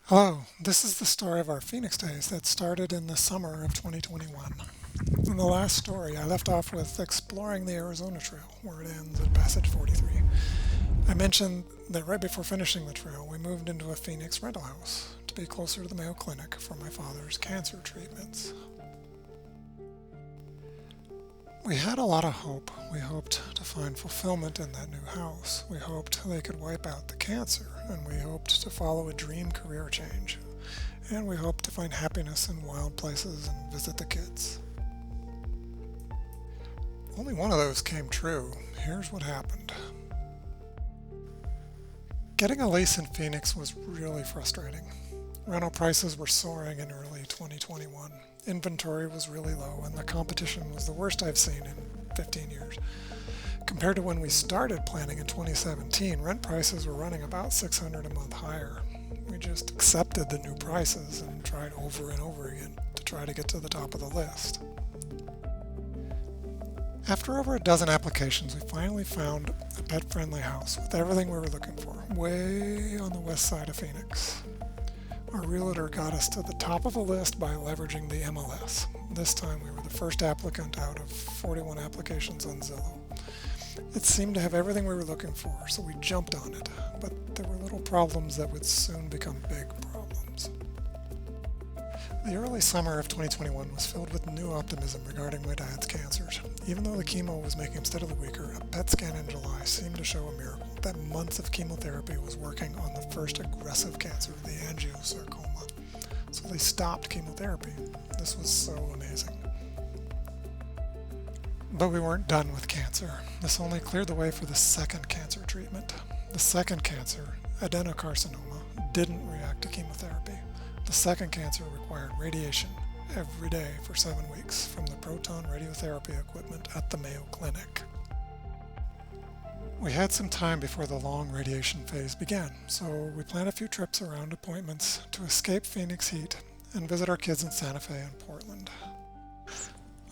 Hello, this is the story of our Phoenix days that started in the summer of 2021. In the last story, I left off with exploring the Arizona Trail, where it ends at Passage 43. I mentioned that right before finishing the trail, we moved into a Phoenix rental house to be closer to the Mayo Clinic for my father's cancer treatments. We had a lot of hope. We hoped to find fulfillment in that new house. We hoped they could wipe out the cancer, and we hoped to follow a dream career change. And we hoped to find happiness in wild places and visit the kids. Only one of those came true. Here's what happened. Getting a lease in Phoenix was really frustrating. Rental prices were soaring in early 2021. Inventory was really low, and the competition was the worst I've seen in 15 years. Compared to when we started planning in 2017, rent prices were running about $600 a month higher. We just accepted the new prices and tried over and over again to try to get to the top of the list. After over a dozen applications, we finally found a pet-friendly house with everything we were looking for, way on the west side of Phoenix. Our realtor got us to the top of the list by leveraging the MLS. This time we were the first applicant out of 41 applications on Zillow. It seemed to have everything we were looking for, so we jumped on it, but there were little problems that would soon become big problems. The early summer of 2021 was filled with new optimism regarding my dad's cancers. Even though the chemo was making him steadily weaker, a PET scan in July seemed to show a miracle that months of chemotherapy was working on the first aggressive cancer, the angiosarcoma. So they stopped chemotherapy. This was so amazing. But we weren't done with cancer. This only cleared the way for the second cancer treatment. The second cancer, adenocarcinoma, didn't react to chemotherapy. The second cancer required radiation every day for 7 weeks from the proton radiotherapy equipment at the Mayo Clinic. We had some time before the long radiation phase began, so we planned a few trips around appointments to escape Phoenix heat and visit our kids in Santa Fe and Portland.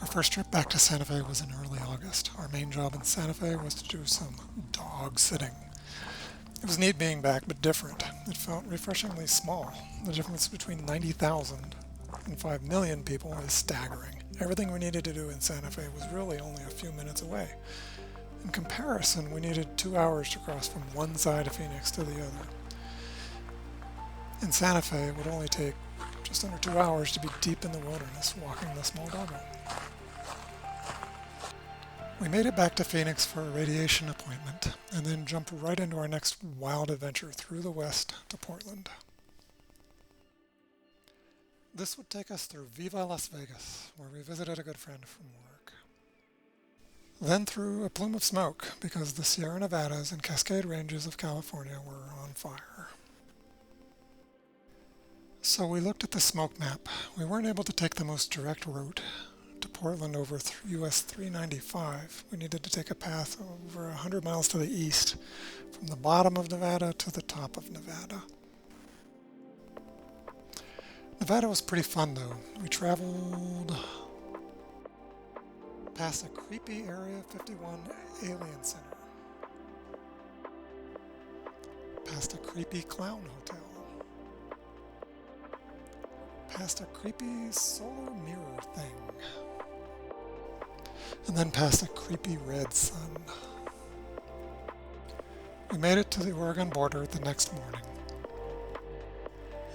Our first trip back to Santa Fe was in early August. Our main job in Santa Fe was to do some dog sitting. It was neat being back, but different. It felt refreshingly small. The difference between 90,000 and 5 million people is staggering. Everything we needed to do in Santa Fe was really only a few minutes away. In comparison, we needed 2 hours to cross from one side of Phoenix to the other. In Santa Fe, it would only take just under 2 hours to be deep in the wilderness walking the small doggo. We made it back to Phoenix for a radiation appointment and then jumped right into our next wild adventure through the west to Portland. This would take us through Viva Las Vegas, where we visited a good friend from work. Then through a plume of smoke because the Sierra Nevadas and Cascade Ranges of California were on fire. So we looked at the smoke map. We weren't able to take the most direct route to Portland over US 395. We needed to take a path over 100 miles to the east, from the bottom of Nevada to the top of Nevada. Nevada was pretty fun though. We traveled past a creepy Area 51 alien center, past a creepy clown hotel, past a creepy solar mirror thing, and then past a creepy red sun. We made it to the Oregon border the next morning.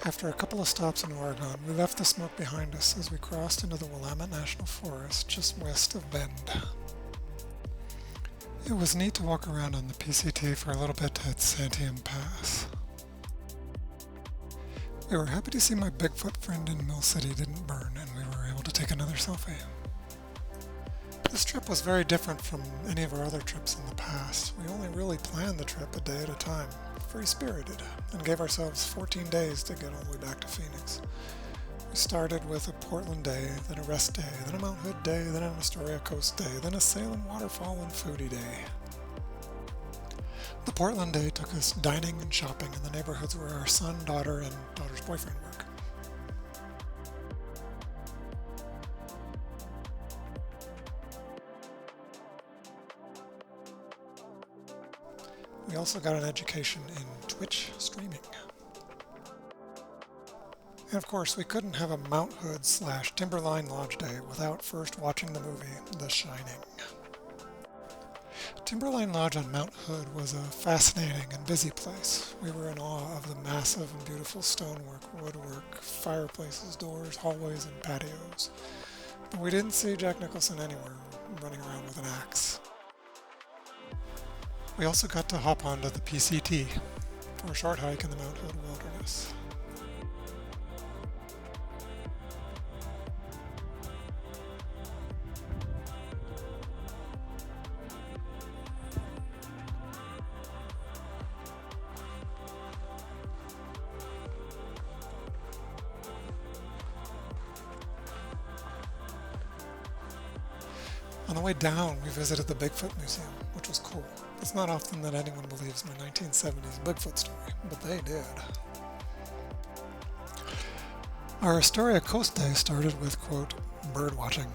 After a couple of stops in Oregon, we left the smoke behind us as we crossed into the Willamette National Forest just west of Bend. It was neat to walk around on the PCT for a little bit at Santiam Pass. We were happy to see my Bigfoot friend in Mill City didn't burn, and we were able to take another selfie. This trip was very different from any of our other trips in the past. We only really planned the trip a day at a time, free-spirited, and gave ourselves 14 days to get all the way back to Phoenix. We started with a Portland day, then a rest day, then a Mount Hood day, then an Astoria Coast day, then a Salem Waterfall and Foodie day. The Portland day took us dining and shopping in the neighborhoods where our son, daughter, and daughter's boyfriend work. We also got an education in Twitch streaming. And of course, we couldn't have a Mount Hood / Timberline Lodge day without first watching the movie The Shining. Timberline Lodge on Mount Hood was a fascinating and busy place. We were in awe of the massive and beautiful stonework, woodwork, fireplaces, doors, hallways, and patios. But we didn't see Jack Nicholson anywhere running around with an axe. We also got to hop onto the PCT for a short hike in the Mount Hood wilderness. On the way down, we visited the Bigfoot Museum, which was cool. It's not often that anyone believes my 1970s Bigfoot story, but they did. Our Astoria Coast Day started with, quote, bird watching.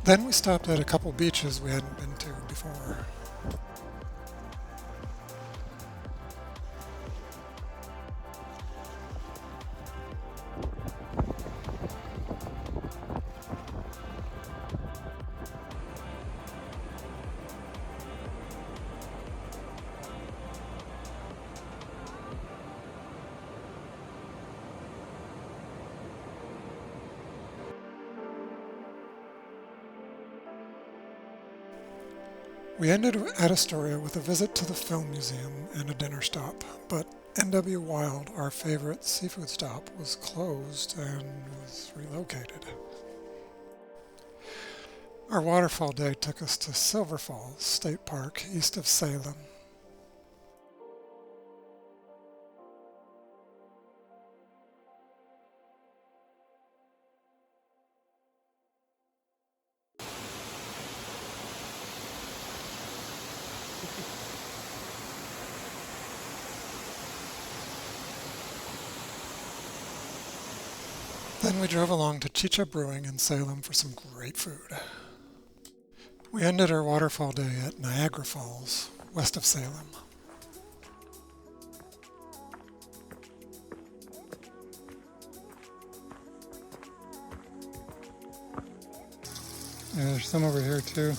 Then we stopped at a couple beaches we hadn't been to before. We ended at Astoria with a visit to the Film Museum and a dinner stop, but N.W. Wild, our favorite seafood stop, was closed and was relocated. Our waterfall day took us to Silver Falls State Park, east of Salem. Then we drove along to Chicha Brewing in Salem for some great food. We ended our waterfall day at Niagara Falls, west of Salem. Yeah, there's some over here too.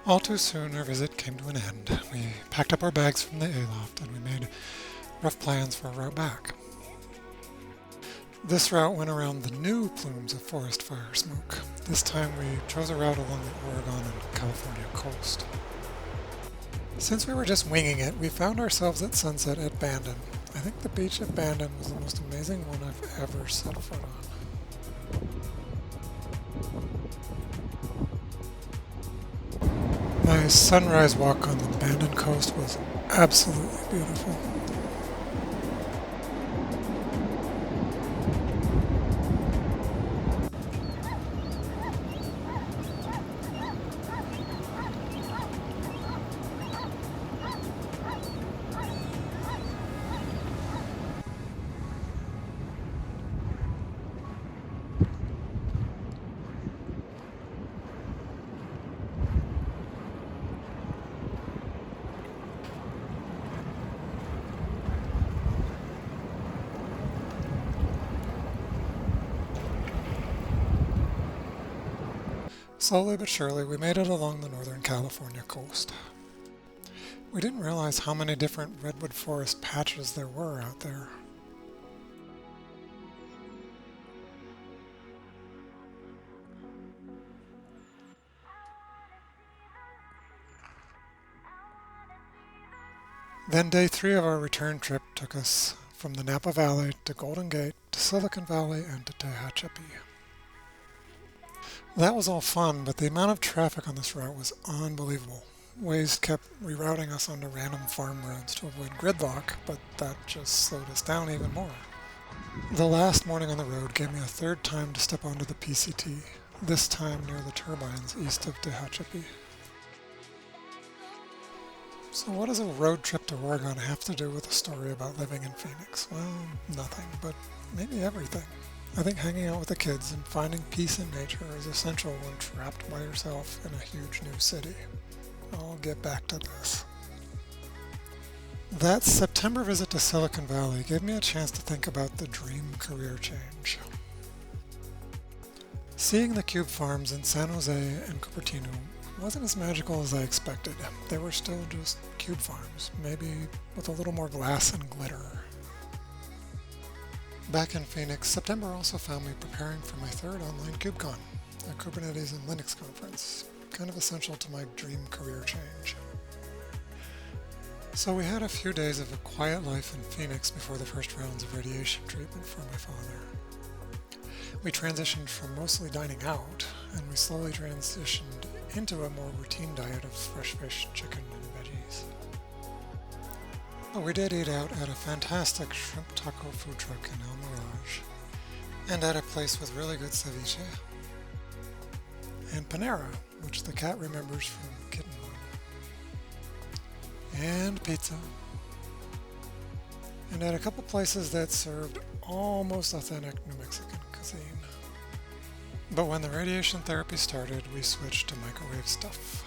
All too soon, our visit came to an end. We packed up our bags from the aloft and we made rough plans for a route back. This route went around the new plumes of forest fire smoke. This time we chose a route along the Oregon and California coast. Since we were just winging it, we found ourselves at sunset at Bandon. I think the beach at Bandon was the most amazing one I've ever set foot on. My sunrise walk on the Bandon coast was absolutely beautiful. Slowly but surely, we made it along the Northern California coast. We didn't realize how many different redwood forest patches there were out there. Then day 3 of our return trip took us from the Napa Valley to Golden Gate to Silicon Valley and to Tehachapi. That was all fun, but the amount of traffic on this route was unbelievable. Waze kept rerouting us onto random farm roads to avoid gridlock, but that just slowed us down even more. The last morning on the road gave me a third time to step onto the PCT, this time near the turbines east of Tehachapi. So what does a road trip to Oregon have to do with a story about living in Phoenix? Well, nothing, but maybe everything. I think hanging out with the kids and finding peace in nature is essential when trapped by yourself in a huge new city. I'll get back to this. That September visit to Silicon Valley gave me a chance to think about the dream career change. Seeing the cube farms in San Jose and Cupertino wasn't as magical as I expected. They were still just cube farms, maybe with a little more glass and glitter. Back in Phoenix, September also found me preparing for my third online KubeCon, a Kubernetes and Linux conference, kind of essential to my dream career change. So we had a few days of a quiet life in Phoenix before the first rounds of radiation treatment for my father. We transitioned from mostly dining out, and we slowly transitioned into a more routine diet of fresh fish, chicken, and veggies. But we did eat out at a fantastic shrimp taco food truck in El Mirage, and at a place with really good ceviche, and Panera, which the cat remembers from kittenhood, and pizza, and at a couple places that served almost authentic New Mexican cuisine. But when the radiation therapy started, we switched to microwave stuff.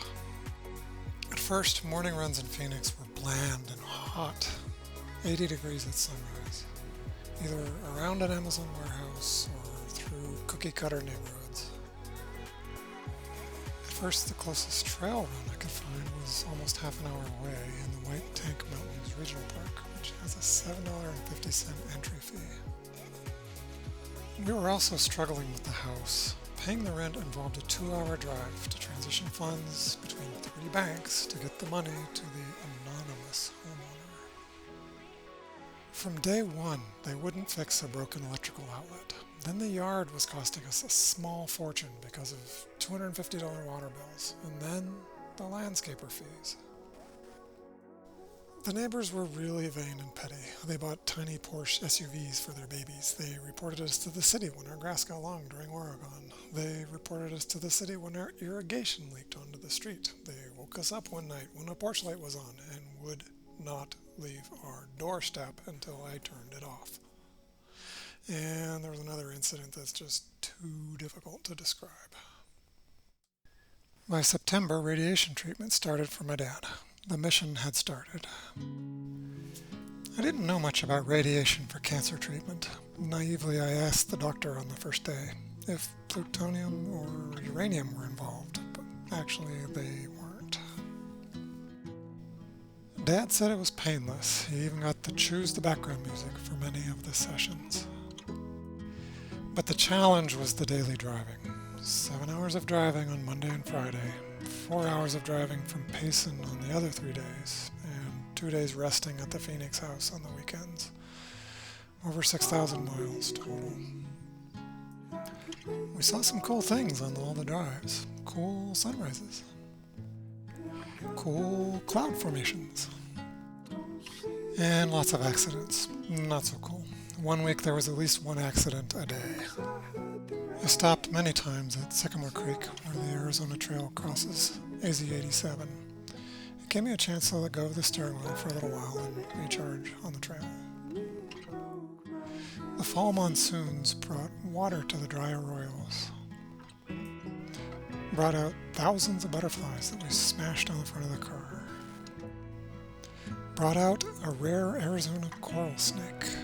At first, morning runs in Phoenix were bland and hot, 80 degrees at sunrise, either around an Amazon warehouse or through cookie-cutter neighborhoods. At first, the closest trail run I could find was almost half an hour away in the White Tank Mountains Regional Park, which has a $7.50 entry fee. We were also struggling with the house. Paying the rent involved a 2-hour drive to transition funds between 3 banks to get the money to the anonymous homeowner. From day one, they wouldn't fix a broken electrical outlet. Then the yard was costing us a small fortune because of $250 water bills, and then the landscaper fees. The neighbors were really vain and petty. They bought tiny Porsche SUVs for their babies. They reported us to the city when our grass got long during Oregon. They reported us to the city when our irrigation leaked onto the street. They woke us up one night when a porch light was on and would not leave our doorstep until I turned it off. And there was another incident that's just too difficult to describe. By September, radiation treatment started for my dad. The mission had started. I didn't know much about radiation for cancer treatment. Naively, I asked the doctor on the first day if plutonium or uranium were involved, but actually they weren't. Dad said it was painless. He even got to choose the background music for many of the sessions. But the challenge was the daily driving. 7 hours of driving on Monday and Friday, 4 hours of driving from Payson on the other 3 days, and 2 days resting at the Phoenix house on the weekends. Over 6,000 miles total. We saw some cool things on all the drives. Cool sunrises. Cool cloud formations. And lots of accidents. Not so cool. 1 week there was at least 1 accident a day. I stopped many times at Sycamore Creek, where the Arizona Trail crosses AZ-87. It gave me a chance to let go of the steering wheel for a little while and recharge on the trail. The fall monsoons brought water to the dry arroyos, brought out thousands of butterflies that we smashed on the front of the car, brought out a rare Arizona coral snake,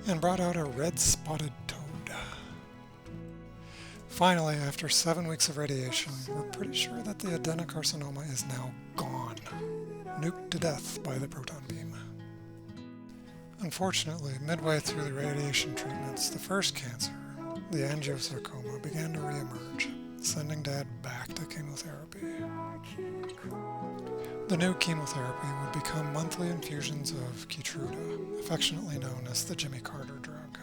and brought out a red-spotted toad. Finally, after 7 weeks of radiation, we're pretty sure that the adenocarcinoma is now gone, nuked to death by the proton beam. Unfortunately, midway through the radiation treatments, the first cancer, the angiosarcoma, began to reemerge, sending Dad back to chemotherapy. The new chemotherapy would become monthly infusions of Keytruda, affectionately known as the Jimmy Carter drug.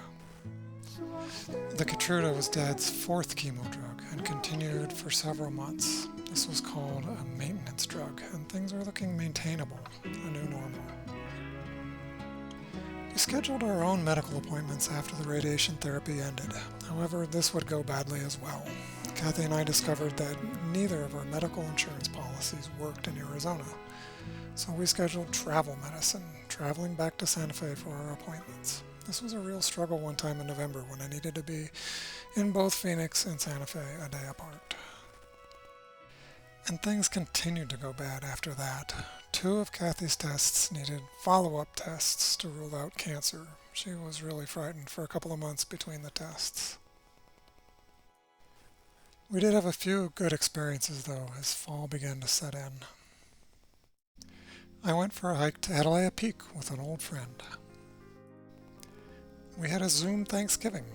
The Keytruda was Dad's 4th chemo drug and continued for several months. This was called a maintenance drug, and things were looking maintainable, a new normal. We scheduled our own medical appointments after the radiation therapy ended. However, this would go badly as well. Kathy and I discovered that neither of our medical insurance policies policies worked in Arizona. So we scheduled travel medicine, traveling back to Santa Fe for our appointments. This was a real struggle one time in November when I needed to be in both Phoenix and Santa Fe a day apart. And things continued to go bad after that. 2 of Kathy's tests needed follow-up tests to rule out cancer. She was really frightened for a couple of months between the tests. We did have a few good experiences though as fall began to set in. I went for a hike to Atalaya Peak with an old friend. We had a Zoom Thanksgiving.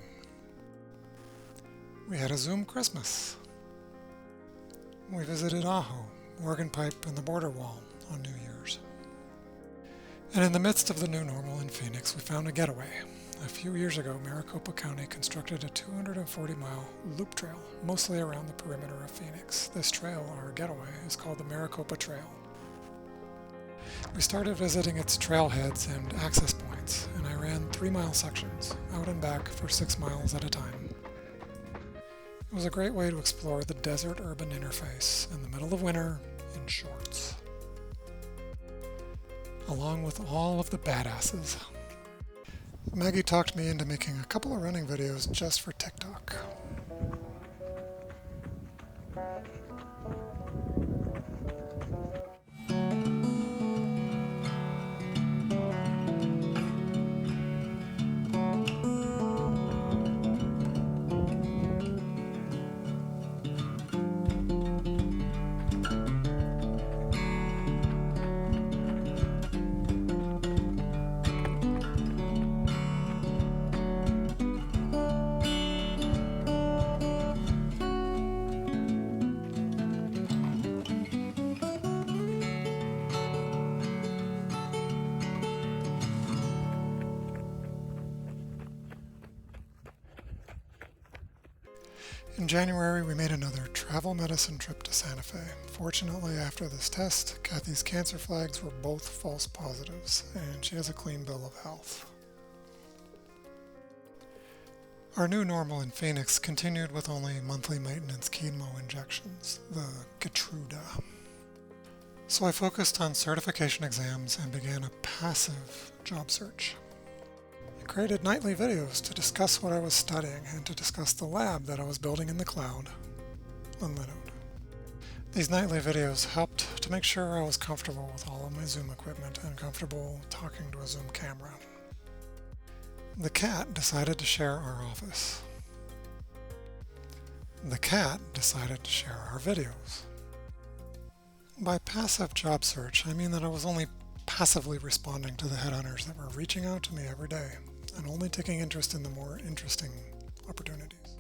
We had a Zoom Christmas. We visited Ajo, Organ Pipe, and the Border Wall on New Year's. And in the midst of the new normal in Phoenix, we found a getaway. A few years ago, Maricopa County constructed a 240-mile loop trail, mostly around the perimeter of Phoenix. This trail, our getaway, is called the Maricopa Trail. We started visiting its trailheads and access points, and I ran 3-mile sections, out and back for 6 miles at a time. It was a great way to explore the desert-urban interface in the middle of winter in shorts, along with all of the badasses. Maggie talked me into making a couple of running videos just for TikTok. In January, we made another travel medicine trip to Santa Fe. Fortunately, after this test, Kathy's cancer flags were both false positives, and she has a clean bill of health. Our new normal in Phoenix continued with only monthly maintenance chemo injections, the Keytruda. So I focused on certification exams and began a passive job search. I created nightly videos to discuss what I was studying and to discuss the lab that I was building in the cloud on Linode. These nightly videos helped to make sure I was comfortable with all of my Zoom equipment and comfortable talking to a Zoom camera. The cat decided to share our office. The cat decided to share our videos. By passive job search, I mean that I was only passively responding to the headhunters that were reaching out to me every day and only taking interest in the more interesting opportunities.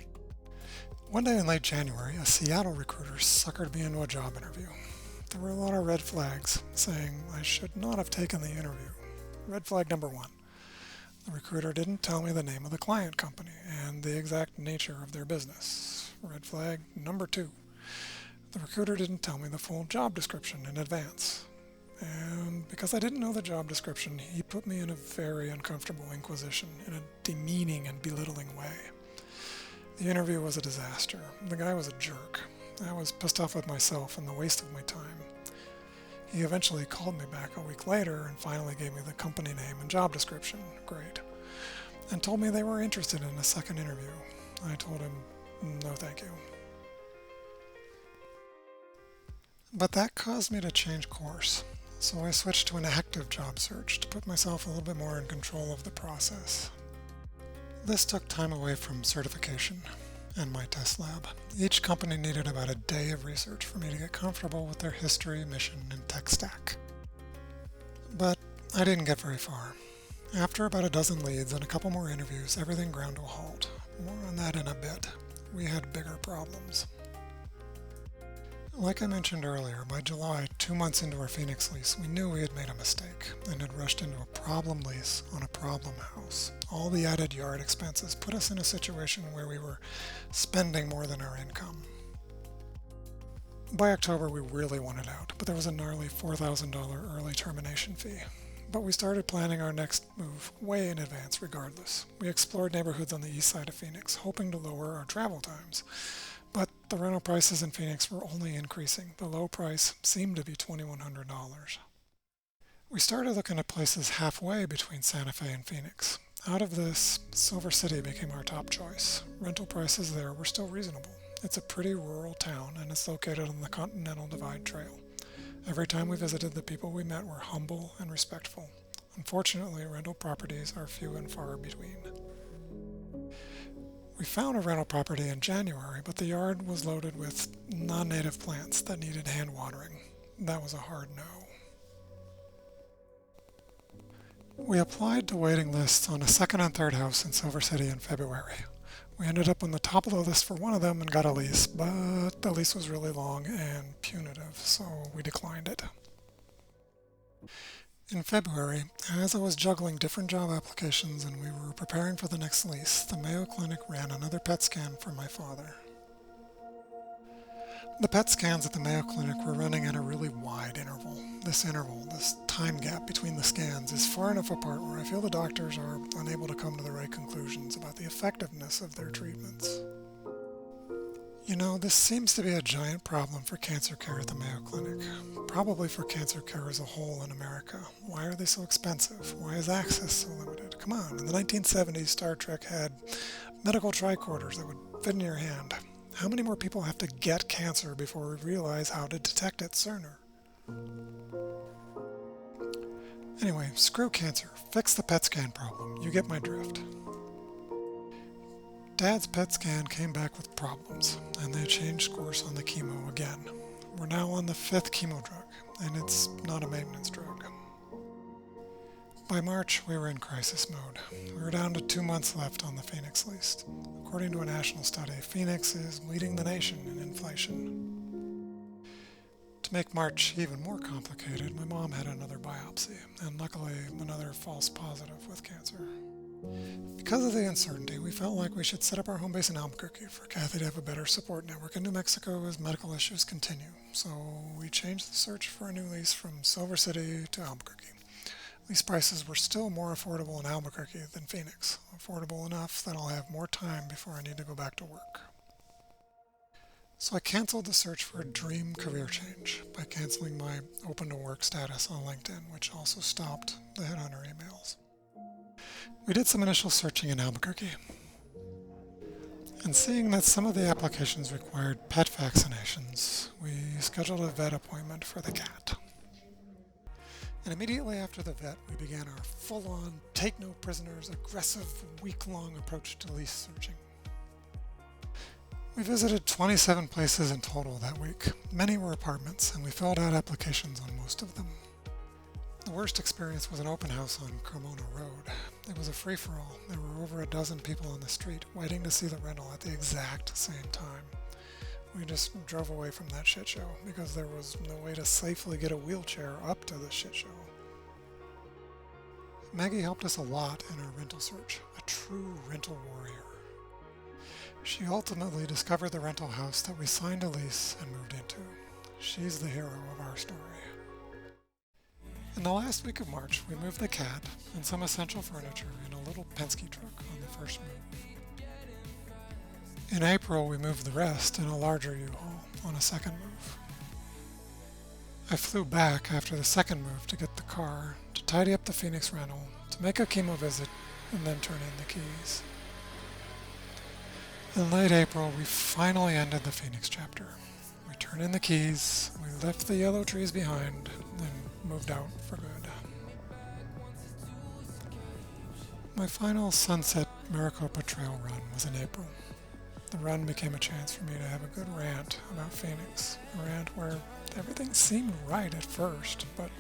One day in late January, a Seattle recruiter suckered me into a job interview. There were a lot of red flags saying I should not have taken the interview. Red flag number 1. The recruiter didn't tell me the name of the client company and the exact nature of their business. Red flag number 2. The recruiter didn't tell me the full job description in advance. And because I didn't know the job description, he put me in a very uncomfortable inquisition in a demeaning and belittling way. The interview was a disaster. The guy was a jerk. I was pissed off with myself and the waste of my time. He eventually called me back a week later and finally gave me the company name and job description. Great. And told me they were interested in a second interview. I told him, no thank you. But that caused me to change course. So I switched to an active job search to put myself a little bit more in control of the process. This took time away from certification and my test lab. Each company needed about a day of research for me to get comfortable with their history, mission, and tech stack. But I didn't get very far. After about a dozen leads and a couple more interviews, everything ground to a halt. More on that in a bit. We had bigger problems. Like I mentioned earlier, by July, 2 months into our Phoenix lease, we knew we had made a mistake and had rushed into a problem lease on a problem house. All the added yard expenses put us in a situation where we were spending more than our income. By October, we really wanted out, but there was a gnarly $4,000 early termination fee. But we started planning our next move way in advance regardless. We explored neighborhoods on the east side of Phoenix, hoping to lower our travel times. But The rental prices in Phoenix were only increasing. The low price seemed to be $2,100. We started looking at places halfway between Santa Fe and Phoenix. Out of this, Silver City became our top choice. Rental prices there were still reasonable. It's a pretty rural town and it's located on the Continental Divide Trail. Every time we visited, the people we met were humble and respectful. Unfortunately, rental properties are few and far between. We found a rental property in January, but the yard was loaded with non-native plants that needed hand watering. That was a hard no. We applied to waiting lists on a second and third house in Silver City in February. We ended up on the top of the list for one of them and got a lease, but the lease was really long and punitive, so we declined it. In February, as I was juggling different job applications and we were preparing for the next lease, the Mayo Clinic ran another PET scan for my father. The PET scans at the Mayo Clinic were running at a really wide interval. This time gap between the scans, is far enough apart where I feel the doctors are unable to come to the right conclusions about the effectiveness of their treatments. You know, this seems to be a giant problem for cancer care at the Mayo Clinic. Probably for cancer care as a whole in America. Why are they so expensive? Why is access so limited? Come on, in the 1970s, Star Trek had medical tricorders that would fit in your hand. How many more people have to get cancer before we realize how to detect it sooner? Anyway, screw cancer. Fix the PET scan problem. You get my drift. Dad's PET scan came back with problems, and they changed course on the chemo again. We're now on the 5th chemo drug, and it's not a maintenance drug. By March, we were in crisis mode. We were down to 2 months left on the Phoenix lease. According to a national study, Phoenix is leading the nation in inflation. To make March even more complicated, my mom had another biopsy, and luckily another false positive with cancer. Because of the uncertainty, we felt like we should set up our home base in Albuquerque for Kathy to have a better support network in New Mexico as medical issues continue. So we changed the search for a new lease from Silver City to Albuquerque. Lease prices were still more affordable in Albuquerque than Phoenix, affordable enough that I'll have more time before I need to go back to work. So I canceled the search for a dream career change by canceling my open to work status on LinkedIn, which also stopped the headhunter emails. We did some initial searching in Albuquerque, and seeing that some of the applications required pet vaccinations, we scheduled a vet appointment for the cat. And immediately after the vet, we began our full-on, take-no-prisoners, aggressive, week-long approach to lease searching. We visited 27 places in total that week. Many were apartments, and we filled out applications on most of them. The worst experience was an open house on Cremona Road. It was a free-for-all. There were over a dozen people on the street waiting to see the rental at the exact same time. We just drove away from that shit show because there was no way to safely get a wheelchair up to the shit show. Maggie helped us a lot in our rental search, a true rental warrior. She ultimately discovered the rental house that we signed a lease and moved into. She's the hero of our story. In the last week of March, we moved the cat and some essential furniture in a little Penske truck on the first move. In April, we moved the rest in a larger U-Haul on a second move. I flew back after the second move to get the car, to tidy up the Phoenix rental, to make a chemo visit, and then turn in the keys. In late April, we finally ended the Phoenix chapter. We turned in the keys, we left the yellow trees behind, and moved out for good. My final Sunset Maricopa Trail run was in April. The run became a chance for me to have a good rant about Phoenix, a rant where everything seemed right at first, but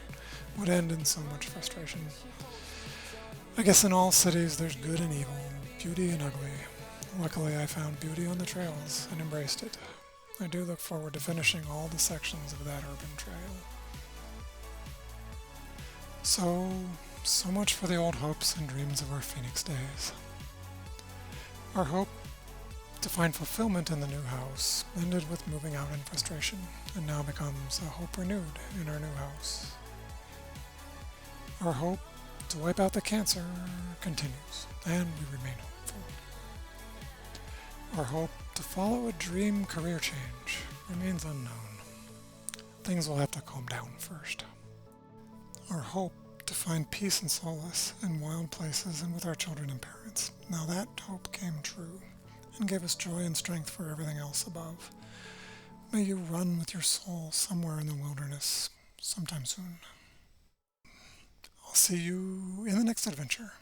would end in so much frustration. I guess in all cities there's good and evil, beauty and ugly. Luckily I found beauty on the trails and embraced it. I do look forward to finishing all the sections of that urban trail. So much for the old hopes and dreams of our Phoenix days. Our hope to find fulfillment in the new house ended with moving out in frustration, and now becomes a hope renewed in our new house. Our hope to wipe out the cancer continues, and we remain hopeful. Our hope to follow a dream career change remains unknown. Things will have to calm down first. Our hope to find peace and solace in wild places and with our children and parents. Now that hope came true and gave us joy and strength for everything else above. May you run with your soul somewhere in the wilderness sometime soon. I'll see you in the next adventure.